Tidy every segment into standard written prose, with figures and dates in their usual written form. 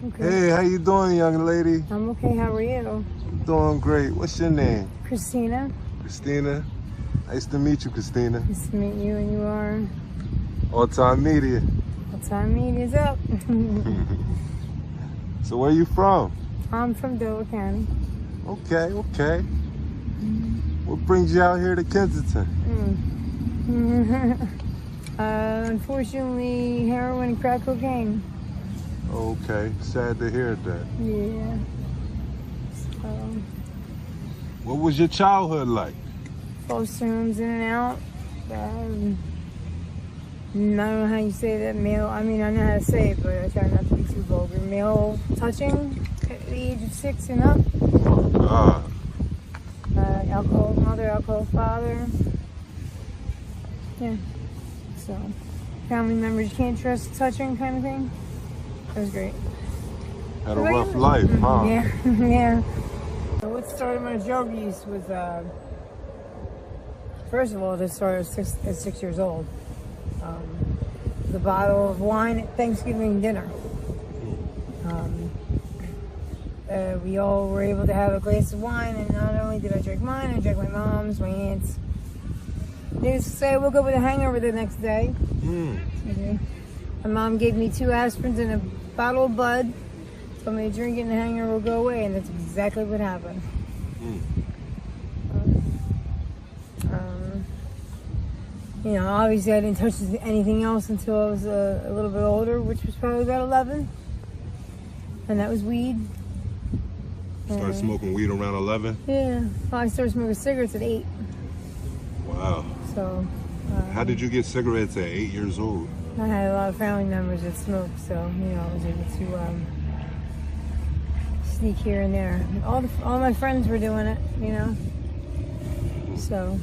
Okay. Hey, how you doing, young lady? I'm okay. How are you? I'm doing great. What's your name? Christina. Christina. Nice to meet you, Christina. Nice to meet you, and you are? All Time Media. All Time Media's up. So where you from? I'm from Dover County. Okay. What brings you out here to Kensington? Unfortunately, heroin and crack cocaine. Okay, sad to hear that. Yeah. So, What was your childhood like? foster homes in and out. I don't know how you say that. Male, I mean, I know how to say it, but I try not to be too vulgar. Male touching at the age of 6 and up. Oh, God. Alcohol mother, alcohol father. Yeah. So, family members you can't trust touching kind of thing. That was great. Had a rough life, huh? Yeah, yeah. So what started my drug use was, first of all, this started at 6 years old. The bottle of wine at Thanksgiving dinner. We all were able to have a glass of wine, and not only did I drink mine, I drank my mom's, my aunt's. Needless to say, I woke up with a hangover the next day. My mom gave me 2 aspirins and a bottle of Bud. Told me to drink it and the hangover will go away, and that's exactly what happened. You know, obviously I didn't touch anything else until I was a little bit older, which was probably about 11. And that was weed. Started smoking weed around 11? Yeah. Well, I started smoking cigarettes at 8. Wow. So. How did you get cigarettes at 8 years old? I had a lot of family members that smoked, so, you know, I was able to sneak here and there. All my friends were doing it, you know. So.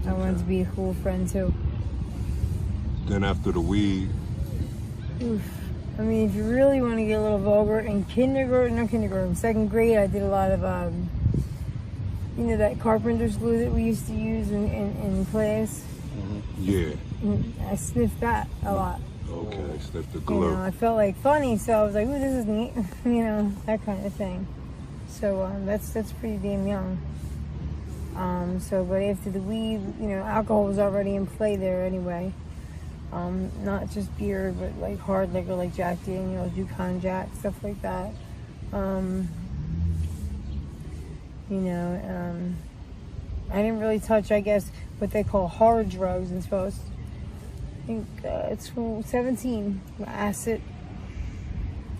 I wanted to be a cool friend too. Then after the weed? Oof. I mean, if you really want to get a little vulgar, in kindergarten, 2nd grade, I did a lot of, you know, that carpenter's glue that we used to use in class? Yeah. I sniffed that a lot. Okay, sniffed the glue. You know, I felt like funny, so I was like, ooh, this is neat. You know, that kind of thing. So that's pretty damn young. But after the weed, you know, alcohol was already in play there anyway. Not just beer, but like hard liquor like Jack Daniels, Yukon Jack, stuff like that. You know, I didn't really touch, I guess, what they call hard drugs until I was, I think, it's 17, acid.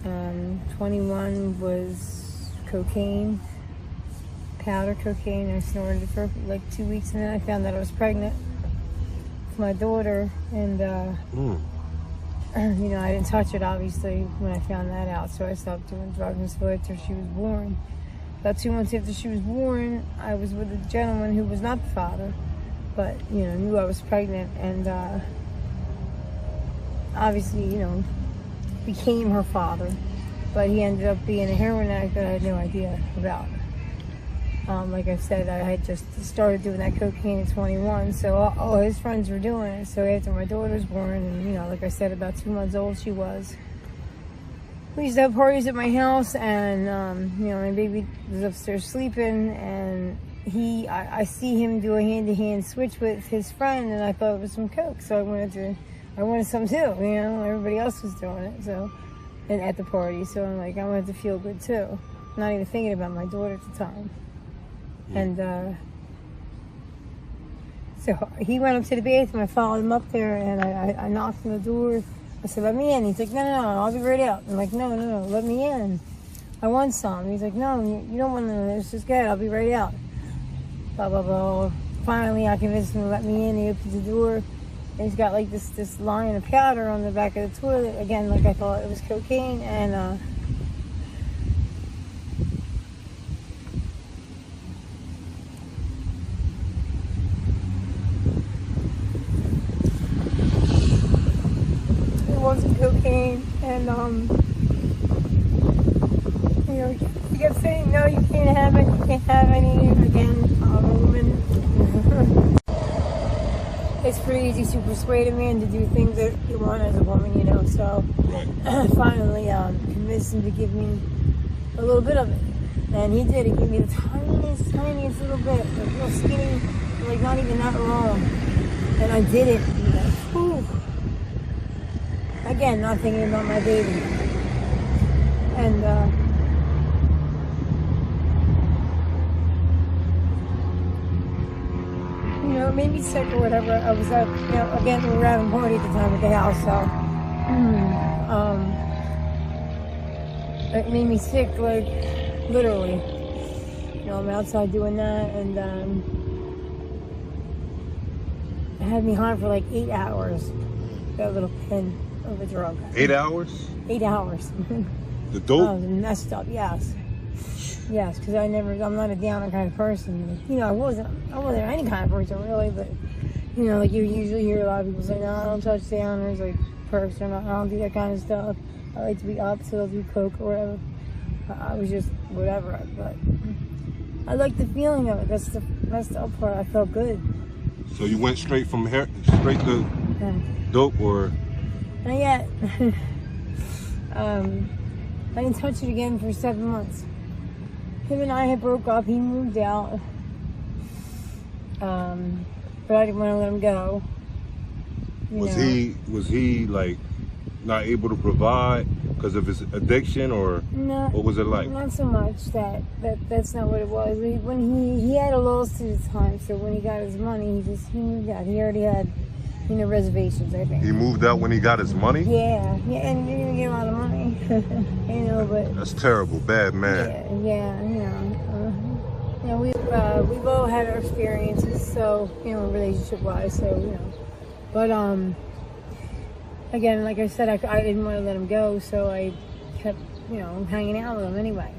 21 was cocaine. Powder cocaine. I snorted it for like 2 weeks, and then I found that I was pregnant with my daughter, and you know, I didn't touch it obviously when I found that out, so I stopped doing drugs until after she was born. About 2 months after she was born, I was with a gentleman who was not the father, but you know, knew I was pregnant, and obviously, you know, became her father, but he ended up being a heroin addict that I had no idea about. Like I said, I had just started doing that cocaine at 21, so all his friends were doing it. So after my daughter was born, and you know, like I said, about 2 months old she was, we used to have parties at my house, and you know, my baby was upstairs sleeping, and I see him do a hand-to-hand switch with his friend, and I thought it was some coke, so I wanted some too. You know, everybody else was doing it, so, and at the party, so I'm like, I wanted to feel good too. Not even thinking about my daughter at the time. And so he went up to the bathroom. I followed him up there, and I knocked on the door. I said, "Let me in." He's like, "No, I'll be right out." I'm like, No, let me in. I want some." He's like, "No, you don't want none of this. Just get it. I'll be right out." Blah blah blah. Finally, I convinced him to let me in. He opens the door, and he's got like this line of powder on the back of the toilet. Again, like I thought it was cocaine, and wasn't cocaine, and you know, he kept saying, "No, you can't have it, you can't have any." Again, a woman. it's pretty easy to persuade a man to do things that you want as a woman, you know. So Right. finally convinced him to give me a little bit of it. And he did. He gave me the tiniest little bit, like real skinny, like not even that long. And I did it. And like, whew. Again, not thinking about my baby. And you know, it made me sick or whatever. I was at, you know, again, we were having a party at the time at the house, so it made me sick, like literally. You know, I'm outside doing that, and it had me high for like 8 hours. That little pin of a drug. 8 hours? 8 hours. The dope? I was messed up, yes. Yes, because I'm not a downer kind of person. You know, I wasn't any kind of person really, but you know, like you usually hear a lot of people say, no, I don't touch downers, like perks, or not, I don't do that kind of stuff. I like to be up, so I'll do coke or whatever. I was just whatever, but I like the feeling of it. That's the up part. I felt good. So you went straight from straight to dope, or? Not yet. I didn't touch it again for 7 months. Him and I had broke up. He moved out, but I didn't want to let him go. Was he like not able to provide because of his addiction, or no, what was it like? Not so much that's not what it was. When he had a loss at the time, so when he got his money, he moved out. He already had, you know, reservations, I think. He moved out when he got his money? Yeah, and you're gonna get a lot of money, you know, but that's terrible, bad man. Yeah, you know, we've all had our experiences, so, you know, relationship-wise, so, you know, but, again, like I said, I didn't want to let him go, so I kept, you know, hanging out with him anyway,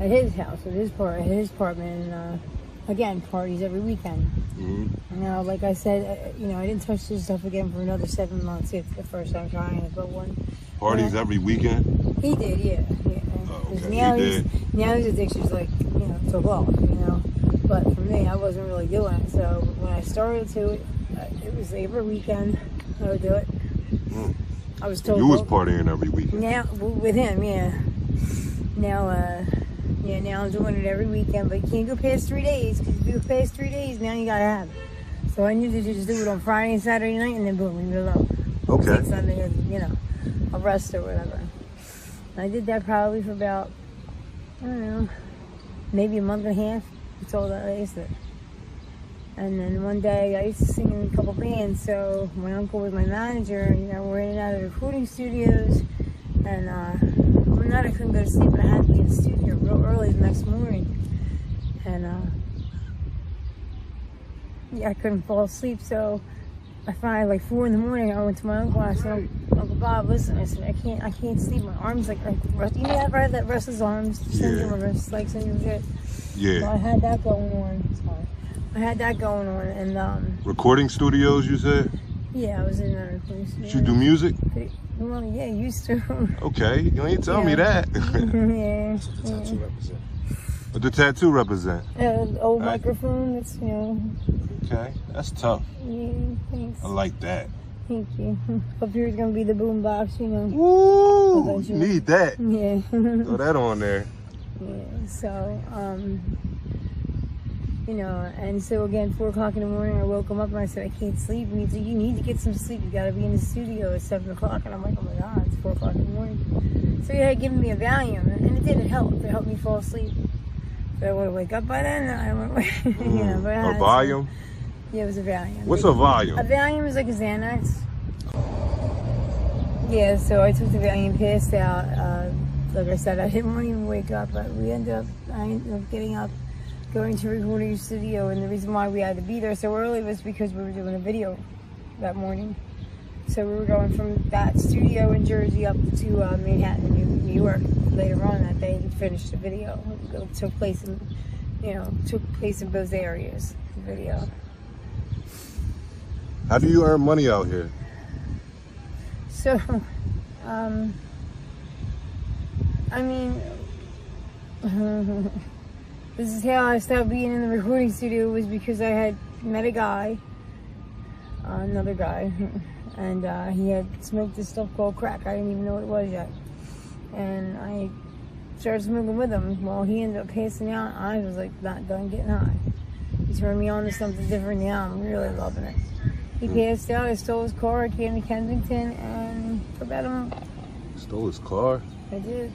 at his house, at his apartment, and, again, parties every weekend. Mm-hmm. You know, like I said, you know, I didn't touch this stuff again for another 7 months. It's the first time trying it, but one. Parties every weekend? He did, yeah. Oh, okay. Now his addiction's like, you know, took off, you know. But for me, I wasn't really doing it. So when I started to, it was every weekend I would do it. Mm. I was told. You was partying every weekend? Now, with him, yeah. Now, yeah, now I'm doing it every weekend, but you can't go past 3 days, because if you go past 3 days, now you gotta have it. So I knew to just do it on Friday and Saturday night, and then boom, leave it alone. Okay. Take Sunday, or, you know, a rest or whatever. And I did that probably for about, I don't know, maybe a month and a half. That's all that lasted. And then one day, I used to sing in a couple bands, so my uncle was my manager, you know, we're in and out of the recording studios, and one night I couldn't go to sleep, and I had to be in the studio real early the next morning, and yeah, I couldn't fall asleep, so I finally, like 4 in the morning, I went to my uncle and I said, Uncle Bob, listen, I said, I can't sleep, my arms like you ever had that restless arms syndrome, or like syndrome shit? Yeah. So I had that going on. Sorry. I had that going on, and recording studios, you said? yeah, I was in a recording studio. Did you do music? Well, yeah, used to. Okay, you ain't tell me that. Yeah. What the tattoo represent? Old microphone. That's, you know. Okay, that's tough. Yeah, thanks. I like that. Thank you. Up here's gonna be the boom box, you know. Woo! You need that. Yeah. Throw that on there. Yeah. So, you know, and so again, 4 o'clock in the morning, I woke him up and I said, I can't sleep. And he said, you need to get some sleep. You gotta be in the studio at 7 o'clock. And I'm like, oh my God, it's 4 o'clock in the morning. So he had given me a Valium, and it didn't help. It helped me fall asleep. So I would wake up by then, and I went, you know, but a Valium? Yeah, it was a Valium. What's a Valium? A Valium is like a Xanax. Yeah, so I took the Valium, passed out. Like I said, I didn't want to even wake up, but I ended up getting up, going to recording studio, and the reason why we had to be there so early was because we were doing a video that morning. So we were going from that studio in Jersey up to Manhattan, New York. Later on that day, we finished the video. It took place in, you know, both areas. The video. How do you earn money out here? So, I mean, this is how I stopped being in the recording studio, was because I had met a guy another guy, and he had smoked this stuff called crack. I didn't even know what it was yet. And I started smoking with him. Well, he ended up passing out. I was like not done getting high. He turned me on to something different now. I'm really loving it. He passed out. I stole his car. I came to Kensington, and for about a month. Stole his car? I did.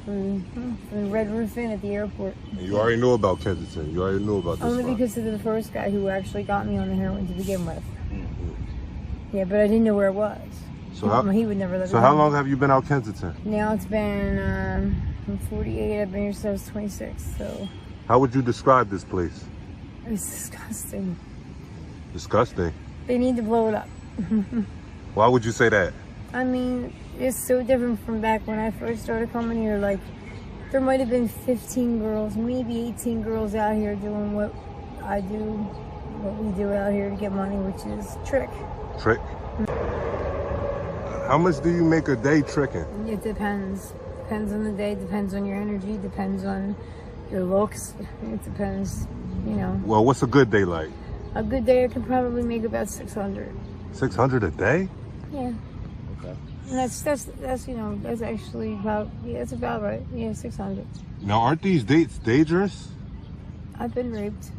From the Red Roof Inn at the airport. You already knew about Kensington. You already knew about this. Only spot. because of the first guy who actually got me on the heroin to begin with. Yeah, but I didn't know where it was. So how, he would never let so me how know. long have you been out Kensington? Now it's been, I'm 48, I've been here since I was 26, so. How would you describe this place? It's disgusting. Disgusting. They need to blow it up. Why would you say that? I mean, it's so different from back when I first started coming here. Like, there might have been 15 girls, maybe 18 girls out here doing what I do, what we do out here to get money, which is trick. Trick? How much do you make a day tricking? It depends. Depends on the day, depends on your energy, depends on your looks. It depends, you know. Well, what's a good day like? A good day I could probably make about 600. 600 a day? Yeah. Okay. And that's you know, that's actually about, yeah, it's about right. Yeah, 600. Now, aren't these dates dangerous? I've been raped.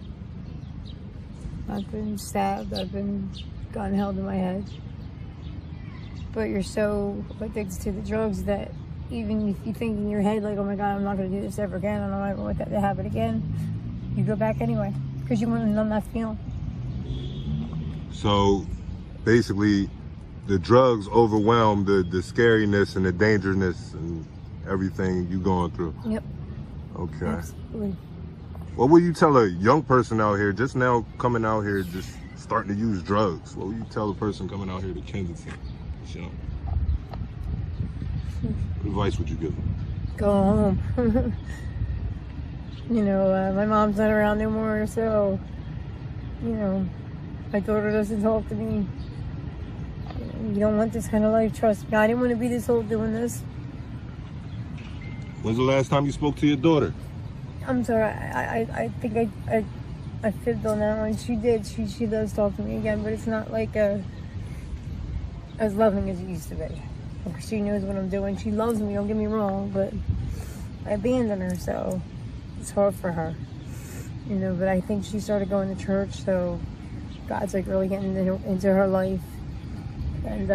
I've been stabbed. I've been gun held in my head. But you're so addicted to the drugs that even if you think in your head, like, oh my God, I'm not going to do this ever again, I don't ever want that to happen again, you go back anyway because you want to numb that feeling. So basically, the drugs overwhelm the scariness and the dangerousness and everything you going through. Yep. Okay. Absolutely. What would you tell a young person out here just now coming out here just starting to use drugs? What would you tell a person coming out here to Kensington? You know, what advice would you give them? Go home. You know, my mom's not around no more, so, you know, my daughter doesn't talk to me. You don't want this kind of life, trust me. I didn't want to be this old doing this. When's the last time you spoke to your daughter? I'm sorry, I think I fibbed on that one. She did, she does talk to me again, but it's not like as loving as it used to be. She knows what I'm doing. She loves me, don't get me wrong, but I abandoned her, so it's hard for her. You know, but I think she started going to church, so God's like really getting into her life. And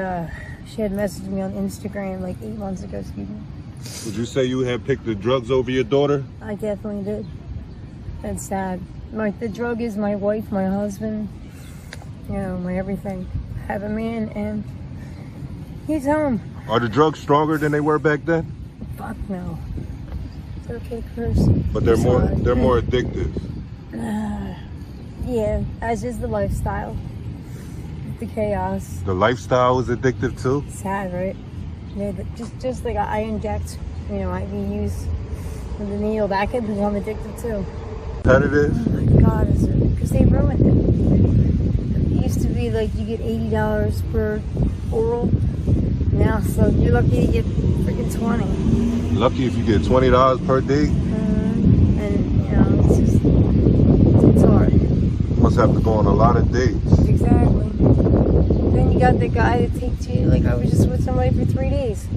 she had messaged me on Instagram like 8 months ago, excuse me. Would you say you had picked the drugs over your daughter? I definitely did. That's sad. The drug is my wife, my husband, you know, my everything. I have a man and he's home. Are the drugs stronger than they were back then? Fuck no. It's okay, Chris. But they're more addictive. Yeah, as is the lifestyle. The chaos. The lifestyle is addictive too? Sad, right? Yeah, just like I inject, you know, IVUs with the needle. That could become addictive too. Competitive? Oh my God, is it? Because they ruined it. It used to be like you get $80 per oral. Now, so you're lucky to get freaking 20. Lucky if you get $20 per day? And, you know, it's just, it's hard. You must have to go on a lot of dates. Exactly. Then you got the guy that takes you, like I was just with somebody for 3 days.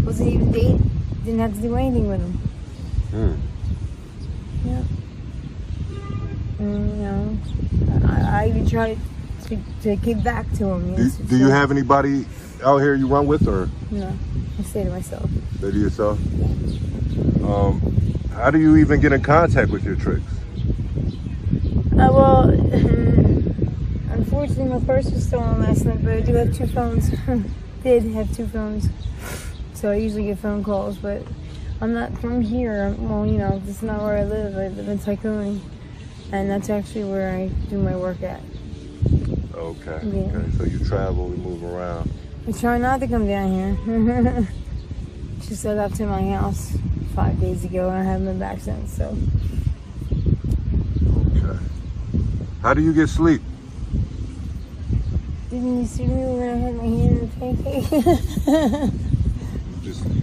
Wasn't even date, didn't have to do anything with him. Yeah. And, you know, I even tried to give back to him. Yes, Do you have anybody out here you run with, or? No, I stay to myself. Stay to yourself? How do you even get in contact with your tricks? Well, unfortunately my purse was stolen last night, but I do have 2 phones. Did have 2 phones. So I usually get phone calls, but I'm not from here. Well, you know, this is not where I live. I live in Tycoon, and that's actually where I do my work at. Okay. Yeah. Okay. So you travel, we move around. I try not to come down here. She set up to my house 5 days ago, and I haven't been back since, so. Okay. How do you get sleep? Didn't you see me when I had my hand in the pancake?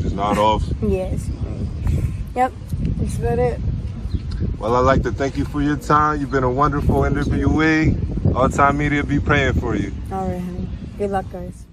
Just nod off? Yes. Yep, that's about it. Well, I'd like to thank you for your time. You've been a wonderful interviewee. All Time Media be praying for you. All right, honey. Good luck, guys.